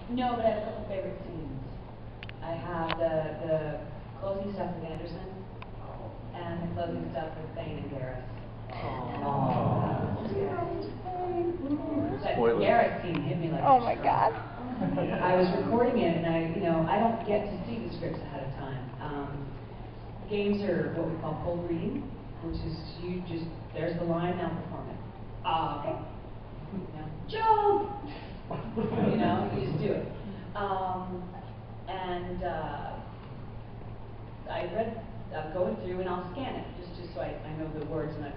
No, but I have a couple favorite scenes. I have the closing stuff with Anderson, and the closing stuff with Thane and Garrus. That Garrus scene hit me like oh my god. I was recording it, and I don't get to see the scripts ahead of time. Games are what we call cold reading, which is there's the line, now perform it. Okay. Joke! You just do it. I'm going through and I'll scan it, just so I know the words, and I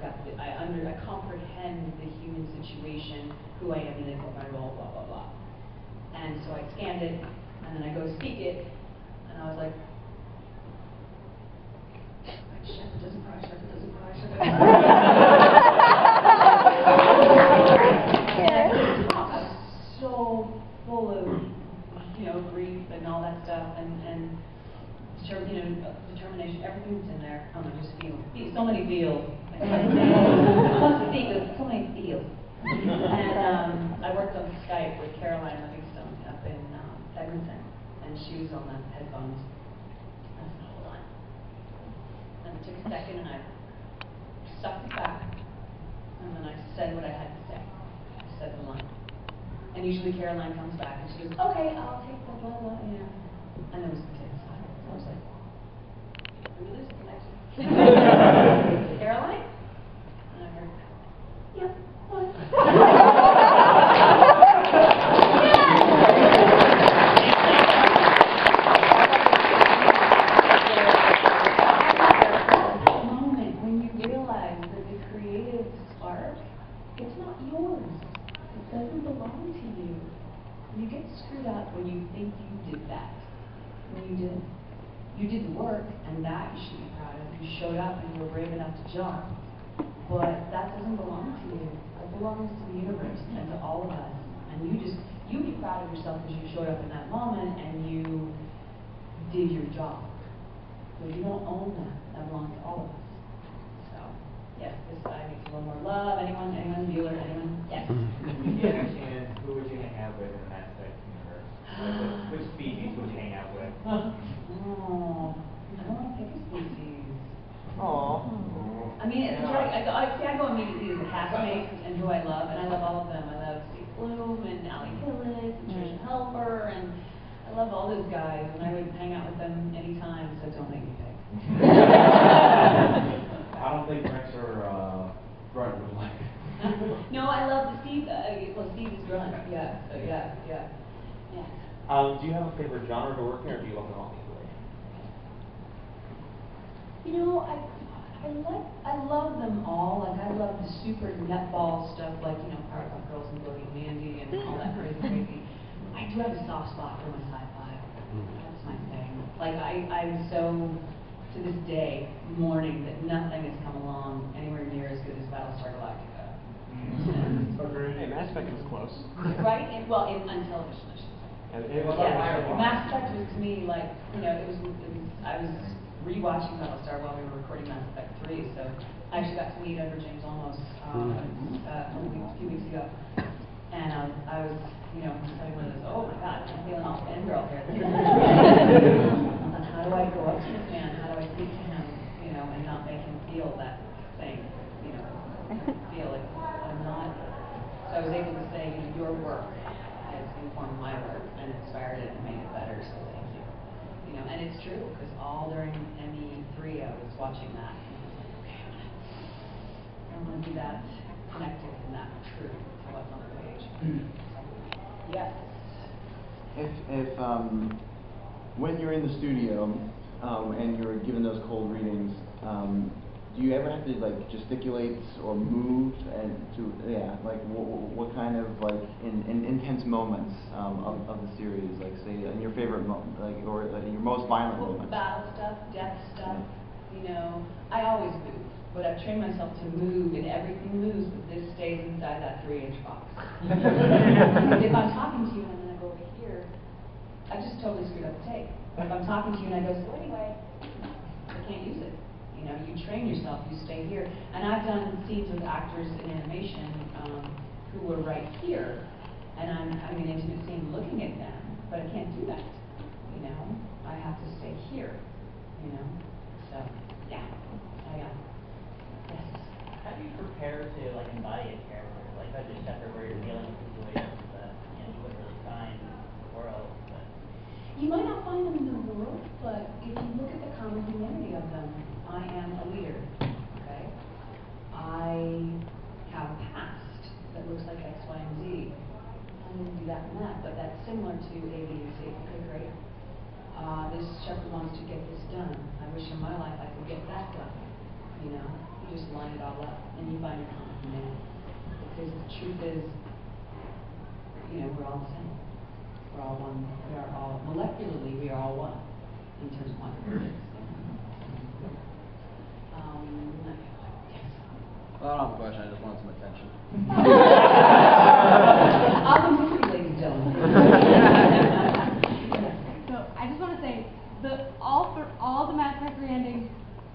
comprehend the human situation, who I am in it, what my role, blah, blah, blah. And so I scanned it, and then I go speak it, and I was like, Shepard doesn't cry, Shepard doesn't cry, Shepard doesn't cry. I was so full of, grief and all that stuff, and determination, everything's in there. I just feel so many feels. I can't speak, there's so many feels. And I worked on Skype with Caroline Livingstone up in Edmonton, and she was on the headphones. I said, hold on. And it took a second, and I sucked it back, and then I said what I had to say. I said the line. And usually Caroline comes back, and she goes, okay, I'll take the blah, blah, And there was a dead silence. I was like, did we lose the connection? Caroline? And I heard, yeah, what? Moment when you realize that the creative spark, it's not yours. It doesn't belong to you. You get screwed up when you think you did that. When you didn't. You did the work, and that you should be proud of. You showed up and you were brave enough to jump. But that doesn't belong to you. It belongs to the universe and to all of us. And you be proud of yourself because you showed up in that moment and you did your job. But you don't own that. That belongs to all of us. So, yes, this side needs a little more love. Anyone? Bueller? Anyone? Yes. And who would you hang out with in the Mass Effect universe? Which species would you hang out with? Oh, I don't want to pick a species. Aww. I mean, I go immediately to the castmates and who I love, and I love all of them. I love Steve Bloom and Allie Hillis and Trisha Helfer, and I love all those guys, and I would hang out with them anytime, so don't make me pick. I don't think Rex or Grunt would like it. No, I love the Steve. Steve is Grunt. Yeah. So yeah. Do you have a favorite genre to work in, or do you love them all equally? I love them all. Like, I love the super nutball stuff, like, Powerpuff Girls and Boogie and Mandy and all that crazy. I do have a soft spot for my sci-fi. That's my thing. Like, I'm so, to this day, mourning that nothing has come along anywhere near as good as Battlestar Galactica. Hey, Mass Effect was close. Right? On television, I should say. Mass Effect was, to me, like, I was rewatching Battlestar while we were recording Mass Effect 3, so I actually got to meet Edward James Olmos a few weeks ago, and I was, just having one of those, oh my god, I'm feeling all fangirl here. And how do I go up to this man? How do I speak to him, and not make him feel that thing, feel like I'm not. So I was able to say, your work has informed my work and inspired it and made it better, so thank you. And it's true, because all during ME3 I was watching that. I want to be that connected and that true to what's on the page. Yes. If when you're in the studio and you're given those cold readings, do you ever have to gesticulate or move what kind of in intense moments of the series, say in your favorite moment, or in your most violent moments? Battle stuff, death stuff, I always move, but I've trained myself to move, and everything moves, but this stays inside that 3-inch box. If I'm talking to you and then I go over here, I just totally screwed up the tape. If I'm talking to you and I go, so anyway, I can't use it. You train yourself, you stay here. And I've done scenes with actors in animation who were right here, and I'm in an intimate scene looking at them, You might not find them in the world, but if you look at the common humanity of them, I am a leader, okay? I have a past that looks like X, Y, and Z. I didn't do that and that, but that's similar to A, B, and C. Okay, great. This Shepard wants to get this done. I wish in my life I could get that done. You know, you just line it all up, and you find your common humanity. Because the truth is, you know, we're all the same. We're all one. We are all, molecularly, we are all one in terms of quantum physics. Well, I don't have a question, I just want some attention. I'll continue, ladies and gentlemen. So, I just want to say, for all the Mass Effect 3 endings,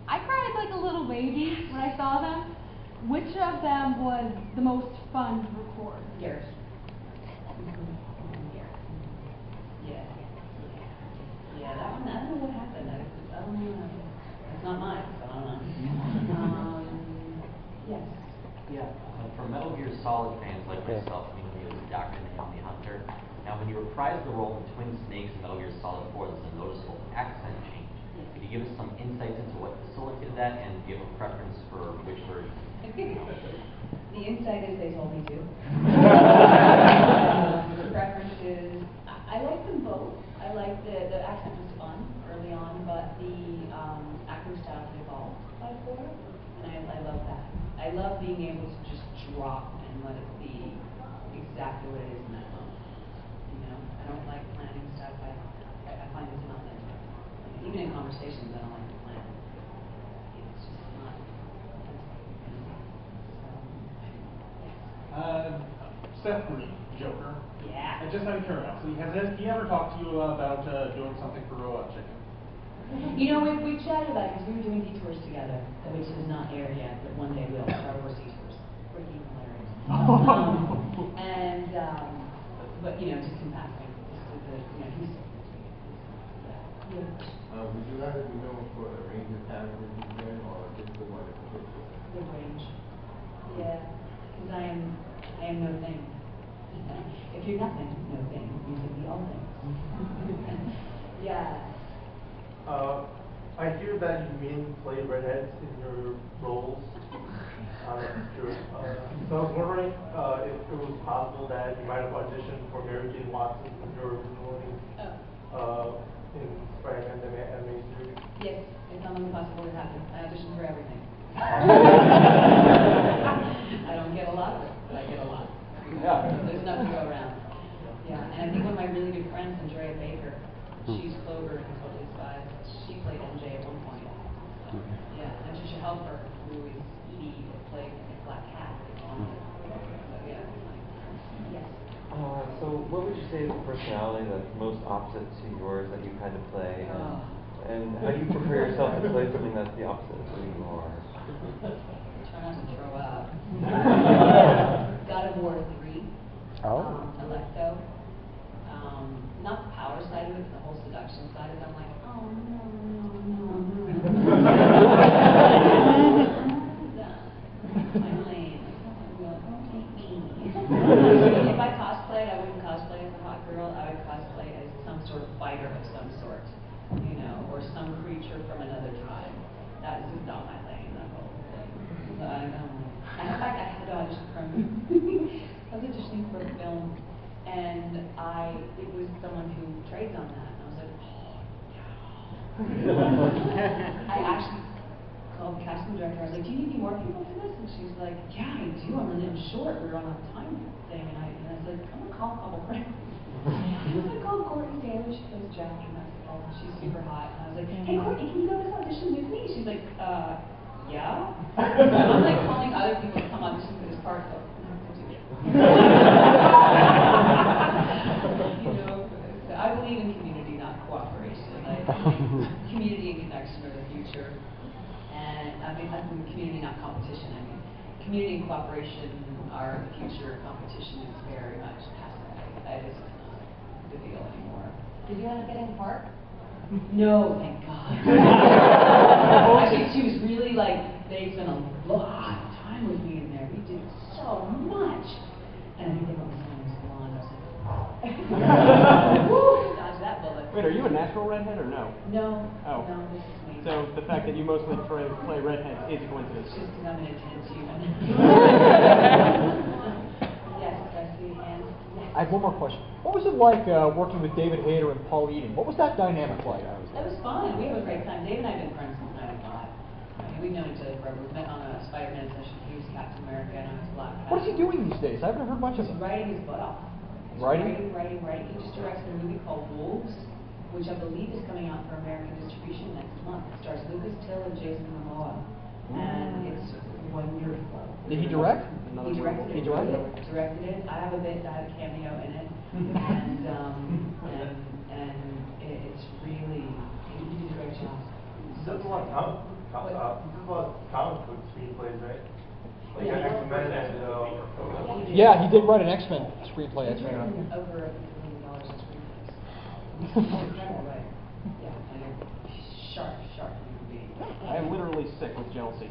I cried like a little baby when I saw them. Which of them was the most fun to record? Garrett. Yeah, that one, I don't know what happened. I don't know. It's not mine, so I don't know. Yes. Yeah, for Metal Gear Solid fans like myself, I mean, he was Dr. Hale the Hunter. Now, when you reprised the role in Twin Snakes in Metal Gear Solid 4, there's a noticeable accent change. Could you give us some insights into what facilitated that, and do you have a preference for which version? The insight is they told me to. The preference is, I like them both. I like the accent was fun early on, but the acting style evolved by 4, and I love that. I love being able to just drop and let it be exactly what it is in that moment. You know, I don't like planning stuff. I find it's not like, even in conversations, I don't like to plan. It's just not. Steph Green, Joker. Yeah. And just out of curiosity, has he ever talked to you about doing something for Robot Chicken? You know, we chatted about it because we were doing detours together, which is not aired yet, but one day will. Star Wars detours. Freaking hilarious. But you know, just in passing, he's. Yeah. Would you rather be known for a range of characters you play, or just the one in particular? The range. Yeah, because I am no thing. If you're nothing, no thing. You can be all things. Yeah. I hear that you mainly play redheads in your roles. Sure. So I was wondering if it was possible that you might have auditioned for Mary Jane Watson in your original in Spider-Man the animated series. Yes, it's something possible to happen. I audition for everything. I don't get a lot of it, but I get a lot. Yeah. There's enough to go around. Yeah, and I think one of my really good friends, Andrea Baker, she's Clover in Totally Spies. She played MJ at one point. So, yeah, and Trisha Helfer, who is Edie, played Black Cat. So yeah. Yes. So what would you say is the personality that's most opposite to yours that you kind of play? And how do you prepare yourself to play something that's the opposite of who you are? Try not to throw up. God of War 3. Electo. Not the power side of it, the whole seduction side of it. I'm like, oh no. My lane. If I cosplayed, I wouldn't cosplay as a hot girl. I would cosplay as some sort of fighter of some sort, you know, or some creature from another tribe. That is just not my lane. That whole thing. So I don't know. And in fact, I had to audition for a movie. I was auditioning for a film, and it was someone who trades on that. And I was like, oh, yeah. I actually called the casting director. I was like, do you need any more people for this? And she's like, yeah, I do. I'm really short. We were on a time thing. And I was like, I'm going to call a couple friends. I called Courtney Taylor. She plays Jack in Mass Effect. She's super hot. And I was like, hey, Courtney, can you go to this audition with me? She's like, yeah. I'm like calling other people to come audition for this part. So I'm not going to do it. You know, so I believe in community, not cooperation. Like, community and connection are the future. And I mean community, not competition. I mean, community and cooperation are the future. Competition is very much past that. It is not the deal anymore. Did you end up getting a part? No, thank God. Actually, she was really like, they spent a lot of time with me in there. We did so much. And I think they went to blonde. I was like, woo, dodge that bullet. Wait, are you a natural redhead or no? No, Oh. no, this is me. So the fact that you mostly play redheads is a coincidence. It's just because I'm an intense human. Yes, Jesse, and yes. I have one more question. What was it like working with David Hayter and Paul Eden? What was that dynamic like? It was fun. We have a great time. Dave and I have been friends since 95. We've known each other forever. We met on a Spider-Man session. He was Captain America and I was Black Cat. What is he doing these days? I haven't heard much of He's him. writing his butt off. Writing? Writing. He just directed a movie called Wolves, which I believe is coming out for American distribution next month. It stars Lucas Till and Jason Momoa, and it's wonderful. Did he direct? He directed it. Directed it. I have a bit. I had a cameo in it, and it's really he did a great job. This is like comic book screenplays, right? Like Yeah. X-Men and Yeah, he did write an X-Men screenplay. It's X-Men. written over $1 million in screenplays. Incredible, right? Yeah, and a sharp human being. I am literally sick with jealousy.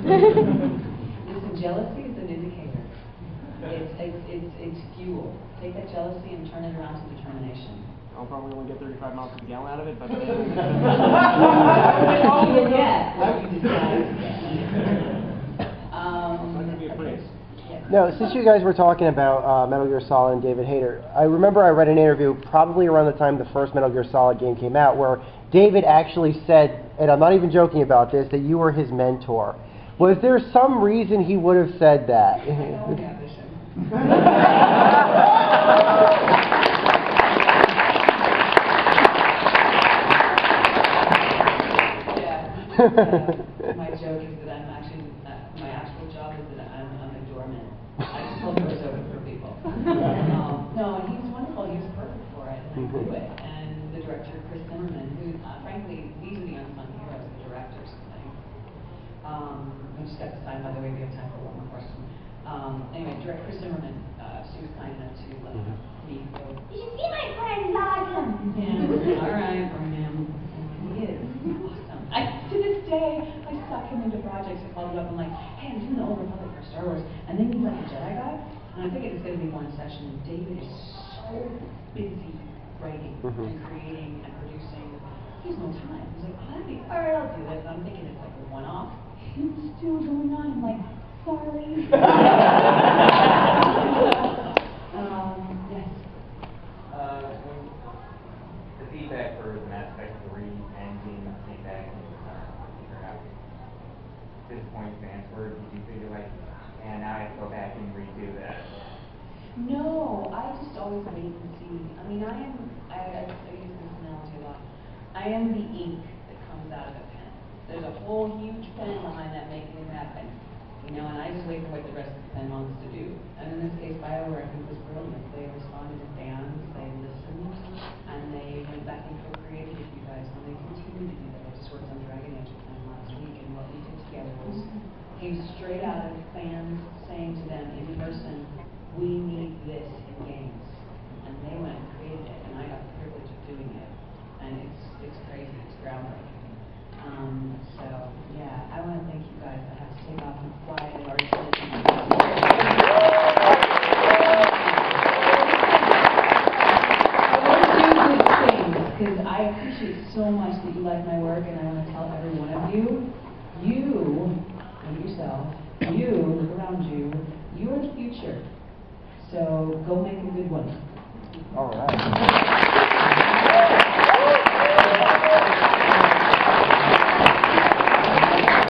Listen, jealousy is an indicator. It's fuel. Take that jealousy and turn it around to determination. I'll probably only get 35 miles per gallon out of it, but... You will get what you decide to get. That could be a phrase. No, since you guys were talking about Metal Gear Solid and David Hayter, I remember I read an interview probably around the time the first Metal Gear Solid game came out where David actually said, and I'm not even joking about this, that you were his mentor. Was there some reason he would have said that? My joke is that I'm actually, my actual job is that I'm a doorman. I just hold doors open for people. No, and he was wonderful. He was perfect for it, and I knew it. And the director, Chris Zimmerman, who, frankly, these are the unsung heroes, the directors, I think. We just got to sign, by the way, we have time for one more question. Anyway, director Chris Zimmerman, she was kind enough to let me go, you should see my friend Logan. Yeah, all right, for him. He is awesome. To this day, I suck him into projects. I called him up and like, hey, I'm doing the Old Republic for Star Wars, and then he's like a Jedi guy, and I think it's going to be one session. David is so busy writing and creating and producing. He has no time. He's like, all right, I'll do this. And I'm thinking it's like a one-off. It's still going on. I'm like, sorry. Yes. The feedback for the Mass Effect 3 engine came back and perhaps disappointing fans were. Did you feel like, and now I have to go back and redo that? No, I just always wait and see. I mean, I use this analogy a lot. I am the ink that comes out of a pen. There's a whole huge pen behind that making it happen. You know, and I just wait for what the rest of the pen wants to do. And in this case, BioWare, I think, was brilliant. They responded to fans, they listened, and they went back and co-created with you guys, and they continue to do that. I just worked on Dragon Age with them last week, and what we did together was came straight out of fans saying to them in person, we need this in games. And they went and created it, and I got the privilege of doing it. And it's crazy, it's groundbreaking. So, yeah, I want to thank you guys. I have to take off and fly. I've already finished my because I appreciate so much that you like my work, and I want to tell every one of you, and yourself, look around you, you are the future. So go make a good one. All right.